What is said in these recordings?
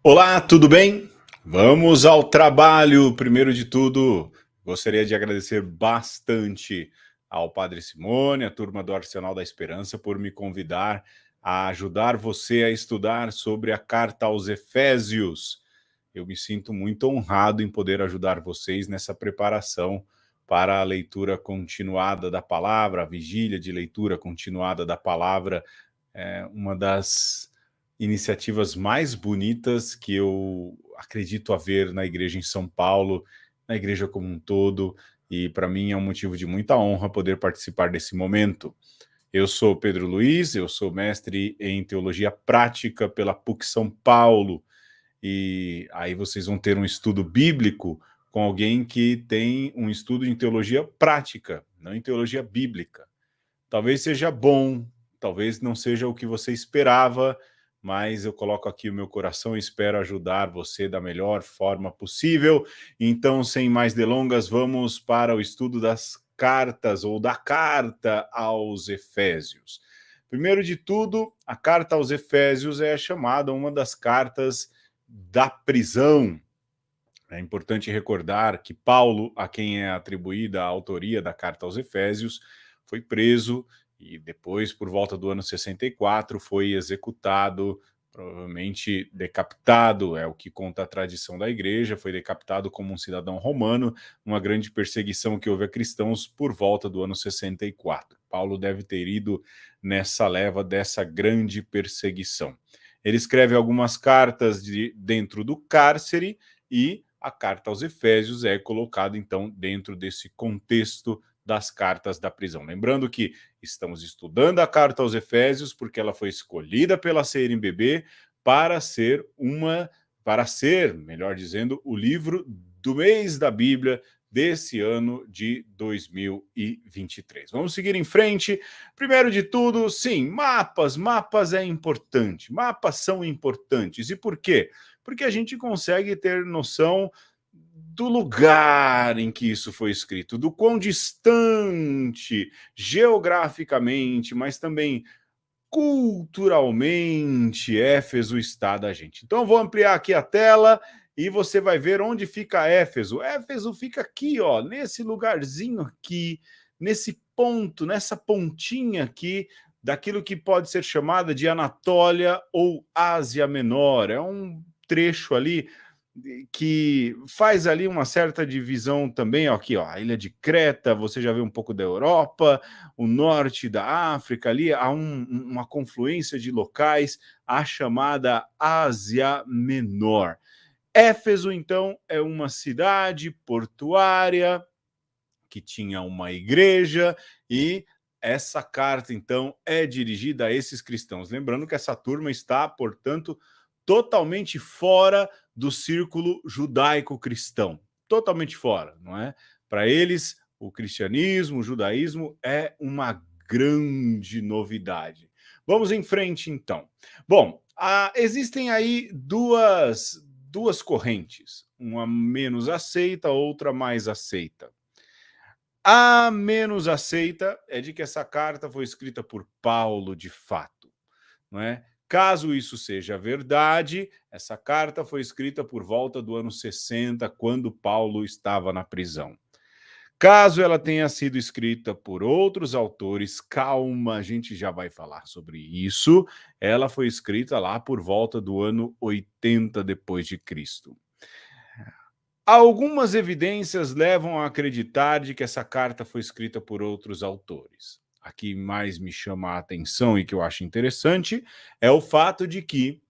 Olá, tudo bem? Vamos ao trabalho. Primeiro de tudo, gostaria de agradecer bastante ao Padre Simone, a turma do Arsenal da Esperança, por me convidar a ajudar você a estudar sobre a carta aos Efésios. Eu me sinto muito honrado em poder ajudar vocês nessa preparação para a leitura continuada da palavra, a vigília de leitura continuada da palavra, uma das iniciativas mais bonitas que eu acredito haver na igreja em São Paulo, na igreja como um todo, e para mim é um motivo de muita honra poder participar desse momento. Eu sou Pedro Luiz, eu sou mestre em teologia prática pela PUC São Paulo, e aí vocês vão ter um estudo bíblico com alguém que tem um estudo em teologia prática, não em teologia bíblica. Talvez seja bom, talvez não seja o que você esperava, mas eu coloco aqui o meu coração e espero ajudar você da melhor forma possível. Então, sem mais delongas, vamos para o estudo das cartas ou da carta aos Efésios. Primeiro de tudo, a carta aos Efésios é chamada uma das cartas da prisão. É importante recordar que Paulo, a quem é atribuída a autoria da carta aos Efésios, foi preso e depois, por volta do ano 64, foi executado, provavelmente decapitado, é o que conta a tradição da igreja, foi decapitado como um cidadão romano, numa grande perseguição que houve a cristãos por volta do ano 64. Paulo deve ter ido nessa leva dessa grande perseguição. Ele escreve algumas cartas dentro do cárcere e a carta aos Efésios é colocada, então, dentro desse contexto das cartas da prisão. Lembrando que estamos estudando a carta aos Efésios porque ela foi escolhida pela CNBB para ser, melhor dizendo, o livro do mês da Bíblia desse ano de 2023. Vamos seguir em frente. Primeiro de tudo, sim, mapas é importante. Mapas são importantes. E por quê? Porque a gente consegue ter noção do lugar em que isso foi escrito, do quão distante geograficamente, mas também culturalmente Éfeso está da gente. Então eu vou ampliar aqui a tela e você vai ver onde fica Éfeso. Éfeso fica aqui, ó, nesse lugarzinho aqui, nesse ponto, nessa pontinha aqui daquilo que pode ser chamada de Anatólia ou Ásia Menor. É um trecho ali que faz ali uma certa divisão também, ó, aqui, ó, a ilha de Creta, você já vê um pouco da Europa, o norte da África, ali há uma confluência de locais, a chamada Ásia Menor. Éfeso, então, é uma cidade portuária que tinha uma igreja e essa carta, então, é dirigida a esses cristãos. Lembrando que essa turma está, portanto, totalmente fora do círculo judaico-cristão. Totalmente fora, não é? Para eles, o cristianismo, o judaísmo é uma grande novidade. Vamos em frente, então. Bom, existem aí duas correntes, uma menos aceita, outra mais aceita. A menos aceita é de que essa carta foi escrita por Paulo de fato, não é? Caso isso seja verdade, essa carta foi escrita por volta do ano 60, quando Paulo estava na prisão. Caso ela tenha sido escrita por outros autores, calma, a gente já vai falar sobre isso. Ela foi escrita lá por volta do ano 80 depois de Cristo. Algumas evidências levam a acreditar de que essa carta foi escrita por outros autores. A que mais me chama a atenção e que eu acho interessante é o fato de que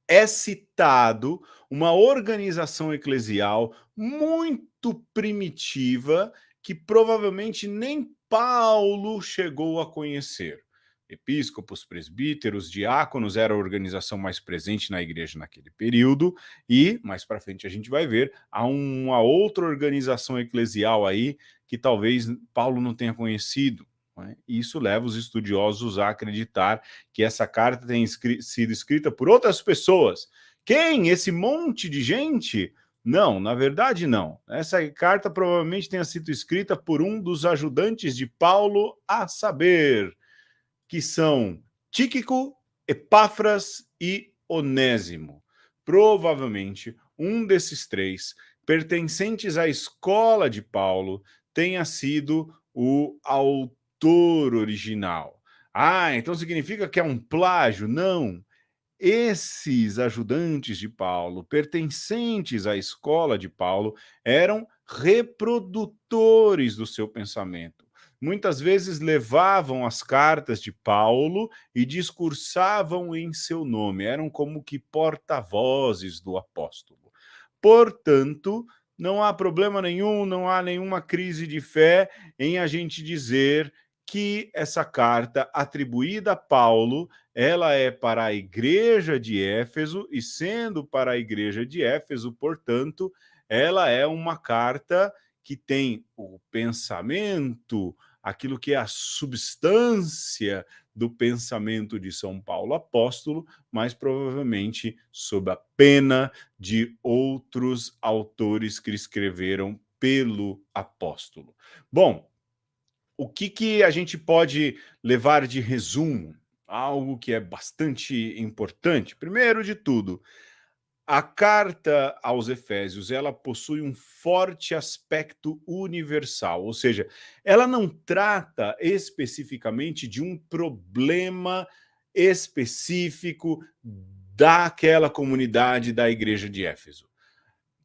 é citado uma organização eclesial muito primitiva que provavelmente nem Paulo chegou a conhecer. Episcopos, presbíteros, diáconos era a organização mais presente na igreja naquele período e mais para frente a gente vai ver há uma outra organização eclesial aí que talvez Paulo não tenha conhecido, não é? E isso leva os estudiosos a acreditar que essa carta tenha sido escrita por outras pessoas. Quem? Esse monte de gente? Não, na verdade não. Essa carta provavelmente tenha sido escrita por um dos ajudantes de Paulo, a saber, que são Tíquico, Epáfras e Onésimo. provavelmente um desses três, pertencentes à escola de Paulo, tenha sido o autor original. Ah, então significa que é um plágio? Não. Esses ajudantes de Paulo, pertencentes à escola de Paulo, eram reprodutores do seu pensamento. Muitas vezes levavam as cartas de Paulo e discursavam em seu nome, eram como que porta-vozes do apóstolo. Portanto, não há problema nenhum, não há nenhuma crise de fé em a gente dizer que essa carta atribuída a Paulo, ela é para a igreja de Éfeso, e sendo para a igreja de Éfeso, portanto, ela é uma carta que tem o pensamento, aquilo que é a substância do pensamento de São Paulo apóstolo, mas provavelmente sob a pena de outros autores que escreveram pelo apóstolo. Bom, o que a gente pode levar de resumo? Algo que é bastante importante. Primeiro de tudo, a carta aos Efésios, ela possui um forte aspecto universal, ou seja, ela não trata especificamente de um problema específico daquela comunidade da igreja de Éfeso.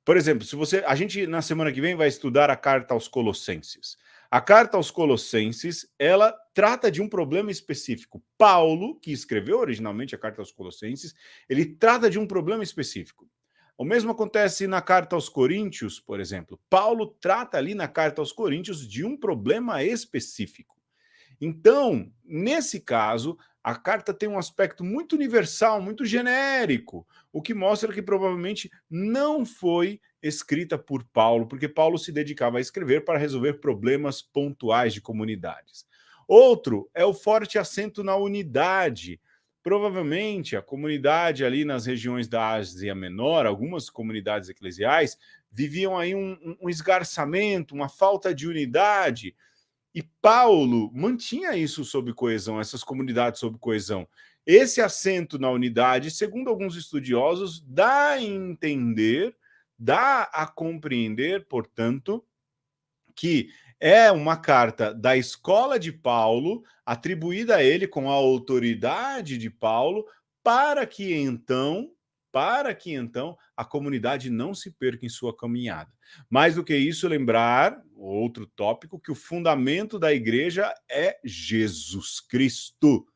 Por exemplo, se você, a gente na semana que vem vai estudar a carta aos Colossenses. A carta aos Colossenses, ela trata de um problema específico. Paulo, que escreveu originalmente a carta aos Colossenses, ele trata de um problema específico. O mesmo acontece na carta aos Coríntios, por exemplo. Paulo trata ali na carta aos Coríntios de um problema específico. Então, nesse caso, a carta tem um aspecto muito universal, muito genérico, o que mostra que provavelmente não foi escrita por Paulo, porque Paulo se dedicava a escrever para resolver problemas pontuais de comunidades. Outro é o forte acento na unidade. Provavelmente a comunidade ali nas regiões da Ásia Menor, algumas comunidades eclesiais, viviam aí um esgarçamento, uma falta de unidade, e Paulo mantinha isso sob coesão, essas comunidades sob coesão. Esse acento na unidade, segundo alguns estudiosos, dá a entender, dá a compreender, portanto, que é uma carta da escola de Paulo, atribuída a ele com a autoridade de Paulo, para que então, a comunidade não se perca em sua caminhada. Mais do que isso, lembrar, outro tópico, que o fundamento da igreja é Jesus Cristo.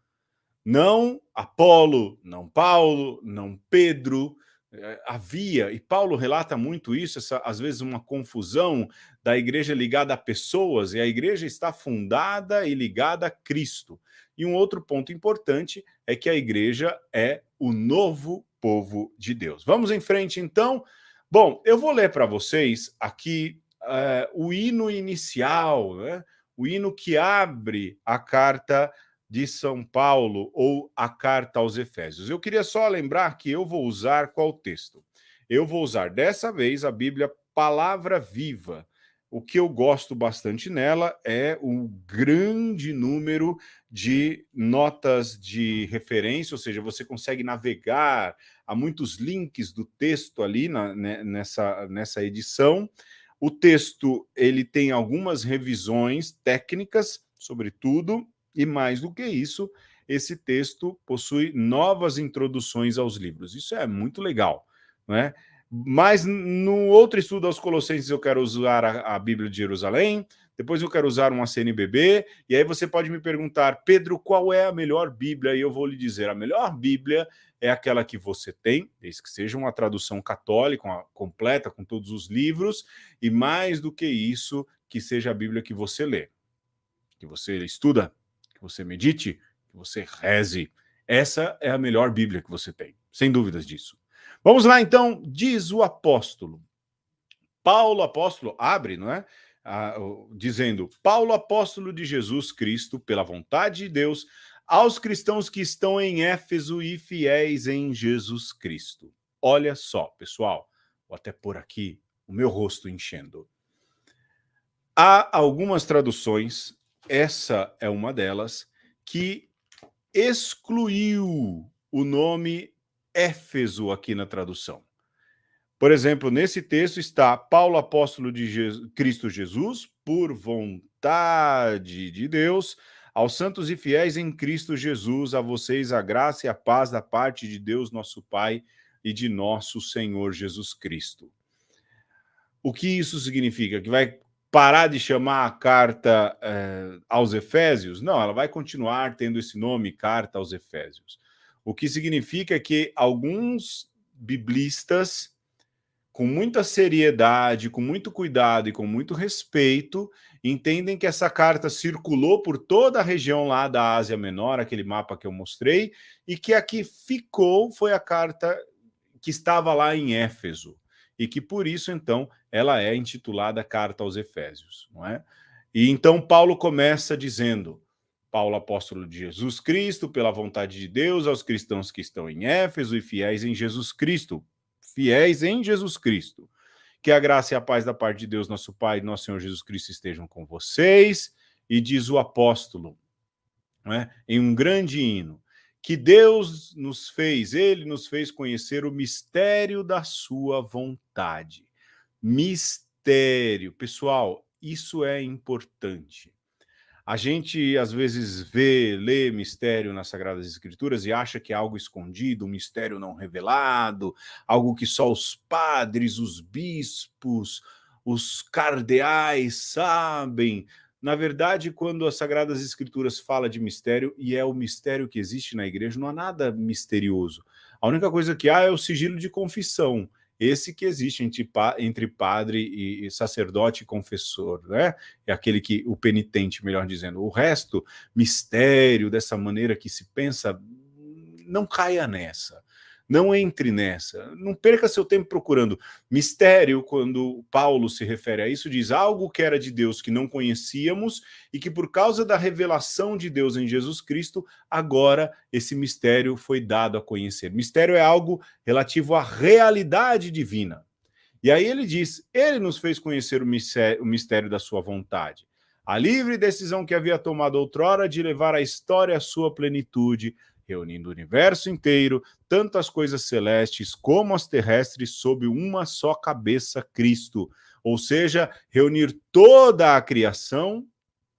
Não Apolo, não Paulo, não Pedro. Havia, e Paulo relata muito isso, às vezes uma confusão da igreja ligada a pessoas, e a igreja está fundada e ligada a Cristo. E um outro ponto importante é que a igreja é o novo povo de Deus. Vamos em frente, então. Bom, eu vou ler para vocês aqui o hino inicial, né? O hino que abre a carta de São Paulo ou a carta aos Efésios. Eu queria só lembrar que eu vou usar qual texto? Eu vou usar dessa vez a Bíblia Palavra Viva. O que eu gosto bastante nela é o grande número de notas de referência, ou seja, você consegue navegar, há muitos links do texto ali nessa edição. O texto ele tem algumas revisões técnicas, sobretudo, e mais do que isso, esse texto possui novas introduções aos livros. Isso é muito legal, não é? Mas no outro estudo aos Colossenses eu quero usar a Bíblia de Jerusalém, depois eu quero usar uma CNBB, e aí você pode me perguntar, Pedro, qual é a melhor Bíblia? E eu vou lhe dizer, a melhor Bíblia é aquela que você tem, desde que seja uma tradução católica, uma completa, com todos os livros, e mais do que isso, que seja a Bíblia que você lê, que você estuda, que você medite, que você reze. Essa é a melhor Bíblia que você tem, sem dúvidas disso. Vamos lá, então, diz o apóstolo. Paulo, apóstolo, abre, não é? Dizendo, Paulo, apóstolo de Jesus Cristo, pela vontade de Deus, aos cristãos que estão em Éfeso e fiéis em Jesus Cristo. Olha só, pessoal, vou até pôr aqui o meu rosto enchendo. Há algumas traduções, essa é uma delas, que excluiu o nome Éfeso aqui na tradução. Por exemplo, nesse texto está Paulo, apóstolo de Cristo Jesus, por vontade de Deus, aos santos e fiéis em Cristo Jesus, a vocês a graça e a paz da parte de Deus, nosso Pai, e de nosso Senhor Jesus Cristo. O que isso significa? Que vai parar de chamar a carta aos Efésios? Não, ela vai continuar tendo esse nome, Carta aos Efésios. O que significa que alguns biblistas, com muita seriedade, com muito cuidado e com muito respeito, entendem que essa carta circulou por toda a região lá da Ásia Menor, aquele mapa que eu mostrei, e que a que ficou foi a carta que estava lá em Éfeso, e que por isso, então, ela é intitulada Carta aos Efésios, não é? E então Paulo começa dizendo: Paulo, apóstolo de Jesus Cristo, pela vontade de Deus, aos cristãos que estão em Éfeso e fiéis em Jesus Cristo, que a graça e a paz da parte de Deus, nosso Pai e nosso Senhor Jesus Cristo estejam com vocês. E diz o apóstolo, né, em um grande hino, que Deus nos fez, ele nos fez conhecer o mistério da sua vontade. Mistério. Pessoal, isso é importante. A gente, às vezes, lê mistério nas Sagradas Escrituras e acha que é algo escondido, um mistério não revelado, algo que só os padres, os bispos, os cardeais sabem. Na verdade, quando as Sagradas Escrituras fala de mistério, e é o mistério que existe na igreja, não há nada misterioso. A única coisa que há é o sigilo de confissão, esse que existe entre padre e sacerdote e confessor, né? É aquele que, o penitente, melhor dizendo. O resto, mistério, dessa maneira que se pensa, não caia nessa. Não entre nessa. Não perca seu tempo procurando. Mistério, quando Paulo se refere a isso, diz algo que era de Deus que não conhecíamos e que por causa da revelação de Deus em Jesus Cristo, agora esse mistério foi dado a conhecer. Mistério é algo relativo à realidade divina. E aí ele diz, ele nos fez conhecer o mistério da sua vontade. A livre decisão que havia tomado outrora de levar a história à sua plenitude, reunindo o universo inteiro, tanto as coisas celestes como as terrestres, sob uma só cabeça, Cristo. Ou seja, reunir toda a criação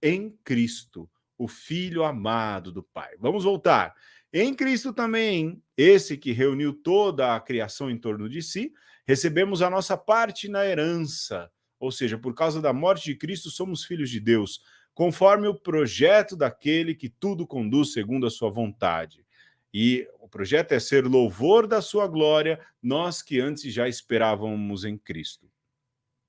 em Cristo, o Filho amado do Pai. Vamos voltar. Em Cristo também, esse que reuniu toda a criação em torno de si, recebemos a nossa parte na herança. Ou seja, por causa da morte de Cristo, somos filhos de Deus, conforme o projeto daquele que tudo conduz segundo a sua vontade. E o projeto é ser louvor da sua glória, nós que antes já esperávamos em Cristo.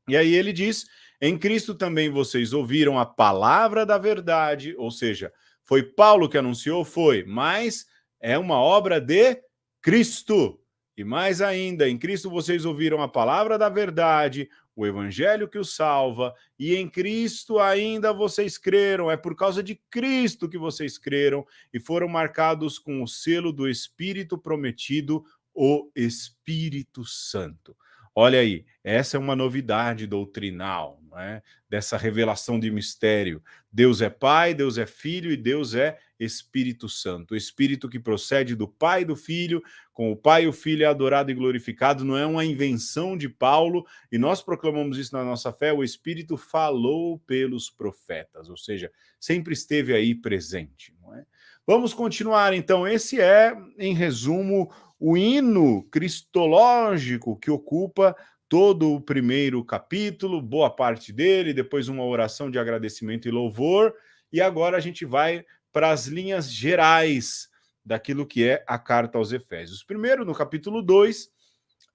E aí ele diz, em Cristo também vocês ouviram a palavra da verdade, ou seja, foi Paulo que anunciou? Foi, mas é uma obra de Cristo. E mais ainda, em Cristo vocês ouviram a palavra da verdade, o evangelho que os salva, e em Cristo ainda vocês creram. É por causa de Cristo que vocês creram e foram marcados com o selo do Espírito prometido, o Espírito Santo. Olha aí, essa é uma novidade doutrinal, não é? Dessa revelação de mistério. Deus é Pai, Deus é Filho e Deus é Espírito Santo. O Espírito que procede do Pai e do Filho, com o Pai e o Filho é adorado e glorificado, não é uma invenção de Paulo, e nós proclamamos isso na nossa fé, o Espírito falou pelos profetas, ou seja, sempre esteve aí presente, não é? Vamos continuar, então. Esse é, em resumo, o hino cristológico que ocupa todo o primeiro capítulo, boa parte dele, depois uma oração de agradecimento e louvor, e agora a gente vai para as linhas gerais daquilo que é a carta aos Efésios. Primeiro, no capítulo 2,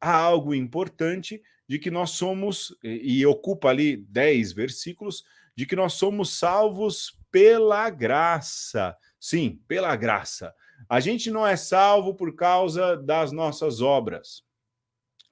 há algo importante de que nós somos, e ocupa ali 10 versículos, de que nós somos salvos pela graça. Sim, pela graça. A gente não é salvo por causa das nossas obras.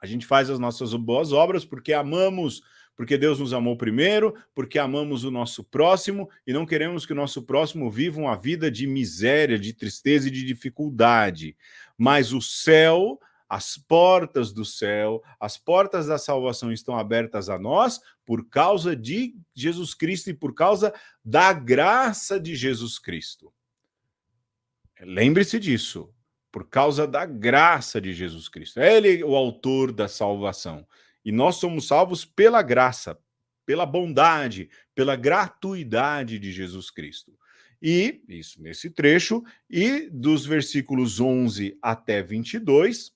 A gente faz as nossas boas obras porque amamos, porque Deus nos amou primeiro, porque amamos o nosso próximo e não queremos que o nosso próximo viva uma vida de miséria, de tristeza e de dificuldade. Mas o céu, as portas do céu, as portas da salvação estão abertas a nós por causa de Jesus Cristo e por causa da graça de Jesus Cristo. Lembre-se disso, por causa da graça de Jesus Cristo. É ele o autor da salvação. E nós somos salvos pela graça, pela bondade, pela gratuidade de Jesus Cristo. E, isso nesse trecho, e dos versículos 11 até 22,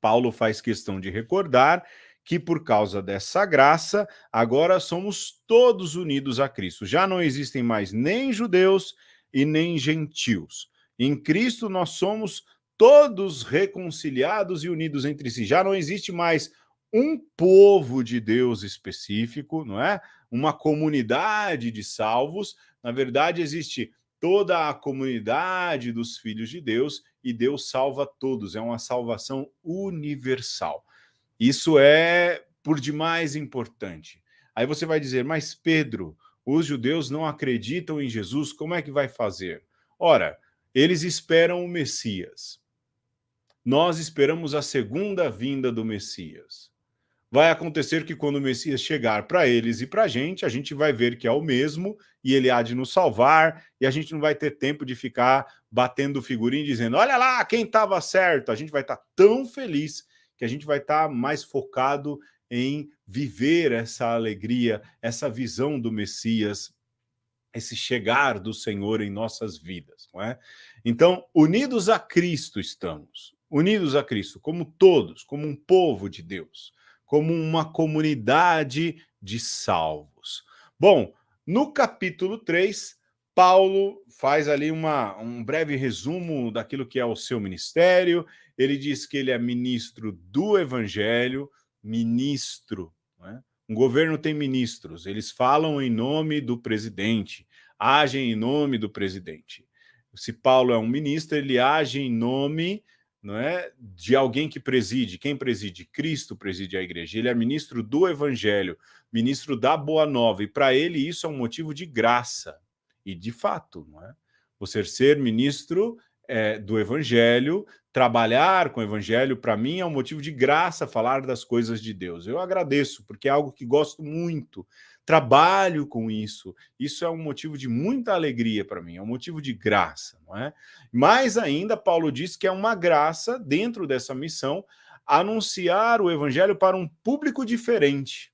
Paulo faz questão de recordar que por causa dessa graça, agora somos todos unidos a Cristo. Já não existem mais nem judeus e nem gentios. Em Cristo nós somos todos reconciliados e unidos entre si. Já não existe mais um povo de Deus específico, não é? Uma comunidade de salvos. Na verdade, existe toda a comunidade dos filhos de Deus e Deus salva todos. É uma salvação universal. Isso é por demais importante. Aí você vai dizer, mas Pedro, os judeus não acreditam em Jesus, como é que vai fazer? Ora, eles esperam o Messias. Nós esperamos a segunda vinda do Messias. Vai acontecer que quando o Messias chegar para eles e para a gente vai ver que é o mesmo e ele há de nos salvar e a gente não vai ter tempo de ficar batendo figurinha e dizendo, olha lá, quem estava certo. A gente vai estar tão feliz que a gente vai estar mais focado em viver essa alegria, essa visão do Messias, esse chegar do Senhor em nossas vidas, não é? Então, unidos a Cristo estamos, unidos a Cristo, como todos, como um povo de Deus, como uma comunidade de salvos. Bom, no capítulo 3, Paulo faz ali um breve resumo daquilo que é o seu ministério. Ele diz que ele é ministro do Evangelho, ministro, não é? Um governo tem ministros, eles falam em nome do presidente, agem em nome do presidente. Se Paulo é um ministro, ele age em nome, não é, de alguém que preside. Quem preside? Cristo preside a igreja. Ele é ministro do evangelho, ministro da boa nova, e para ele isso é um motivo de graça. E de fato, não é? Você ser ministro do evangelho, trabalhar com o evangelho, para mim é um motivo de graça falar das coisas de Deus. Eu agradeço, porque é algo que gosto muito, trabalho com isso. Isso é um motivo de muita alegria para mim, é um motivo de graça, não é? Mais ainda, Paulo diz que é uma graça, dentro dessa missão, anunciar o evangelho para um público diferente.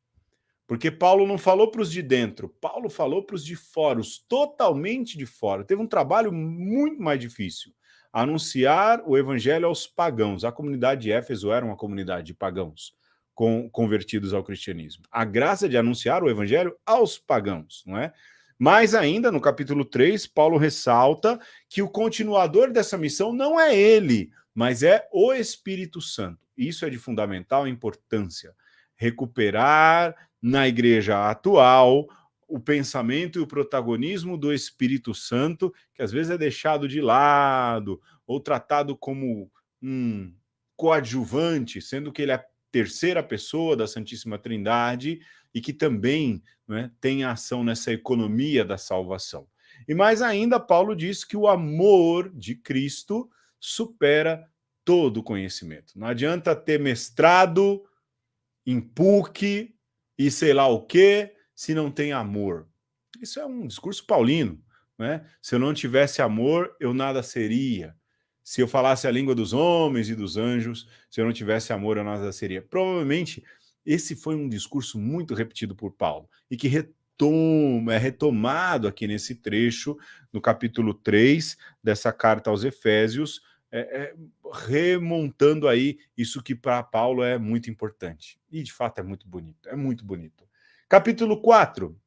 Porque Paulo não falou para os de dentro, Paulo falou para os de fora, os totalmente de fora. Teve um trabalho muito mais difícil. Anunciar o evangelho aos pagãos. A comunidade de Éfeso era uma comunidade de pagãos convertidos ao cristianismo. A graça de anunciar o evangelho aos pagãos, não é? Mais ainda, no capítulo 3, Paulo ressalta que o continuador dessa missão não é ele, mas é o Espírito Santo. Isso é de fundamental importância. Recuperar na igreja atual o pensamento e o protagonismo do Espírito Santo, que às vezes é deixado de lado ou tratado como um coadjuvante, sendo que ele é a terceira pessoa da Santíssima Trindade e que também, né, tem ação nessa economia da salvação. E mais ainda, Paulo diz que o amor de Cristo supera todo conhecimento. Não adianta ter mestrado em PUC e sei lá o quê, se não tem amor. Isso é um discurso paulino, né? Se eu não tivesse amor, eu nada seria. Se eu falasse a língua dos homens e dos anjos, se eu não tivesse amor, eu nada seria. Provavelmente, esse foi um discurso muito repetido por Paulo e que é retomado aqui nesse trecho, no capítulo 3 dessa carta aos Efésios, remontando aí isso que para Paulo é muito importante. E de fato é muito bonito, é muito bonito. Capítulo 4,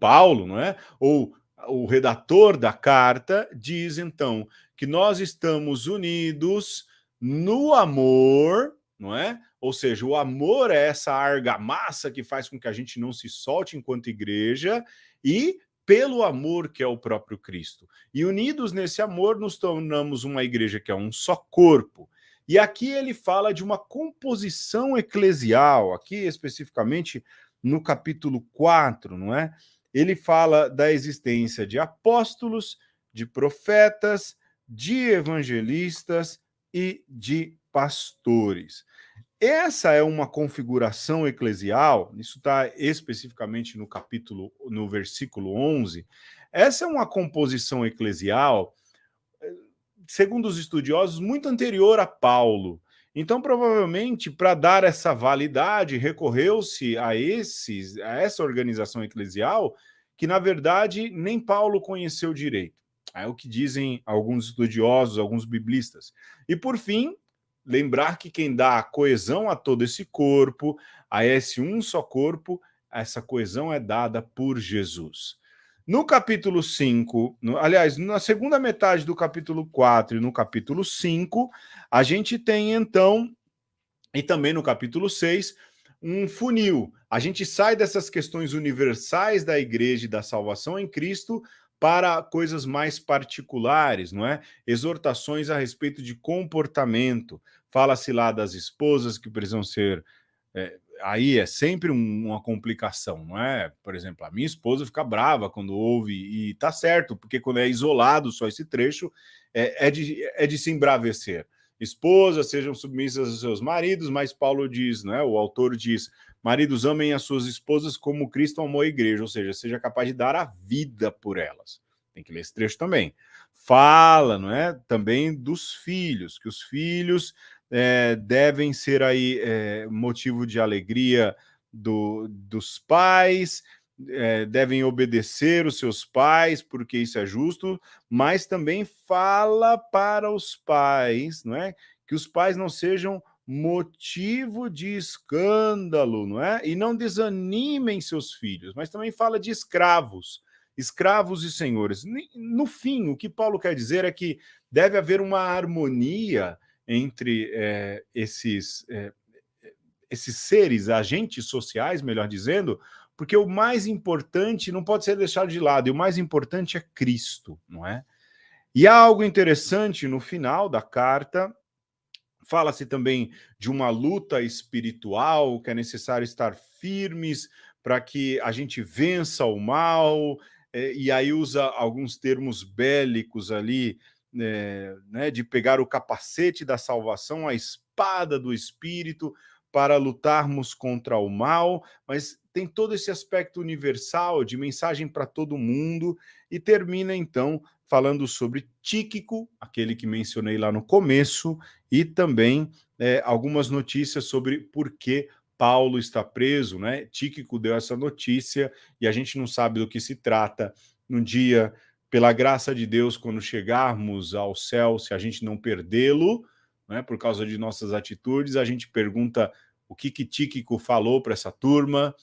Paulo, não é? Ou o redator da carta diz então que nós estamos unidos no amor, não é? Ou seja, o amor é essa argamassa que faz com que a gente não se solte enquanto igreja e pelo amor que é o próprio Cristo. E unidos nesse amor, nos tornamos uma igreja que é um só corpo. E aqui ele fala de uma composição eclesial, aqui especificamente no capítulo 4, não é? Ele fala da existência de apóstolos, de profetas, de evangelistas e de pastores. Essa é uma configuração eclesial, isso está especificamente no versículo 11, essa é uma composição eclesial segundo os estudiosos, muito anterior a Paulo. Então, provavelmente, para dar essa validade, recorreu-se a essa organização eclesial, que na verdade nem Paulo conheceu direito. É o que dizem alguns estudiosos, alguns biblistas. E por fim, lembrar que quem dá a coesão a todo esse corpo, a esse um só corpo, essa coesão é dada por Jesus. No capítulo 5, aliás, na segunda metade do capítulo 4 e no capítulo 5, a gente tem então, e também no capítulo 6, um funil. A gente sai dessas questões universais da igreja e da salvação em Cristo para coisas mais particulares, não é? Exortações a respeito de comportamento. Fala-se lá das esposas que precisam ser aí é sempre uma complicação, não é? Por exemplo, a minha esposa fica brava quando ouve, e tá certo, porque quando é isolado só esse trecho, é de se embravecer. Esposas sejam submissas aos seus maridos, mas Paulo diz, né? O autor diz: maridos, amem as suas esposas como Cristo amou a igreja, ou seja, seja capaz de dar a vida por elas. Tem que ler esse trecho também. Fala, não é? Também dos filhos, que os filhos devem ser aí motivo de alegria dos pais, devem obedecer os seus pais, porque isso é justo, mas também fala para os pais, não é? Que os pais não sejam motivo de escândalo, não é? E não desanimem seus filhos, mas também fala de escravos, escravos e senhores. No fim, o que Paulo quer dizer é que deve haver uma harmonia entre esses seres, agentes sociais, melhor dizendo, porque o mais importante não pode ser deixado de lado, e o mais importante é Cristo, não é? E há algo interessante no final da carta, fala-se também de uma luta espiritual, que é necessário estar firmes para que a gente vença o mal, e aí usa alguns termos bélicos ali, né, de pegar o capacete da salvação, a espada do Espírito, para lutarmos contra o mal, mas tem todo esse aspecto universal de mensagem para todo mundo, e termina então falando sobre Tíquico, aquele que mencionei lá no começo, e também algumas notícias sobre por que Paulo está preso, né? Tíquico deu essa notícia e a gente não sabe do que se trata. Um dia, pela graça de Deus, quando chegarmos ao céu, se a gente não perdê-lo, né, por causa de nossas atitudes, a gente pergunta o que Tíquico falou para essa turma,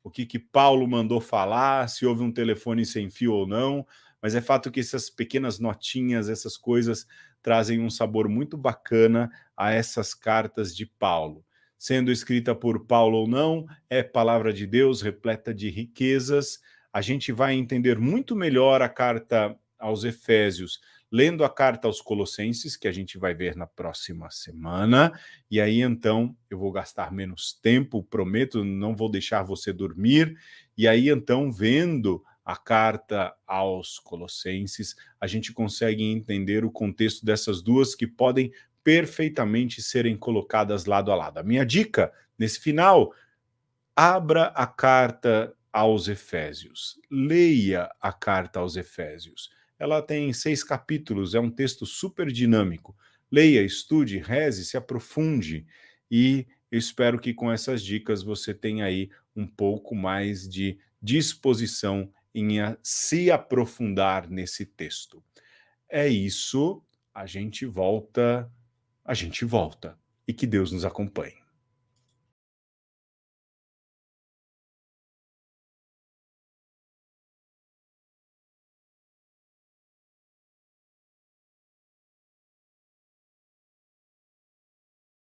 o que Paulo mandou falar, se houve um telefone sem fio ou não, mas é fato que essas pequenas notinhas, essas coisas, trazem um sabor muito bacana a essas cartas de Paulo. Sendo escrita por Paulo ou não, é palavra de Deus, repleta de riquezas. A gente vai entender muito melhor a carta aos Efésios, lendo a carta aos Colossenses, que a gente vai ver na próxima semana, e aí então eu vou gastar menos tempo, prometo, não vou deixar você dormir, e aí então vendo a carta aos Colossenses, a gente consegue entender o contexto dessas duas que podem perfeitamente serem colocadas lado a lado. A minha dica, nesse final, abra a carta aos Efésios, leia a carta aos Efésios. Ela tem 6 capítulos, é um texto super dinâmico. Leia, estude, reze, se aprofunde, e eu espero que com essas dicas você tenha aí um pouco mais de disposição em se aprofundar nesse texto. É isso, a gente volta, e que Deus nos acompanhe.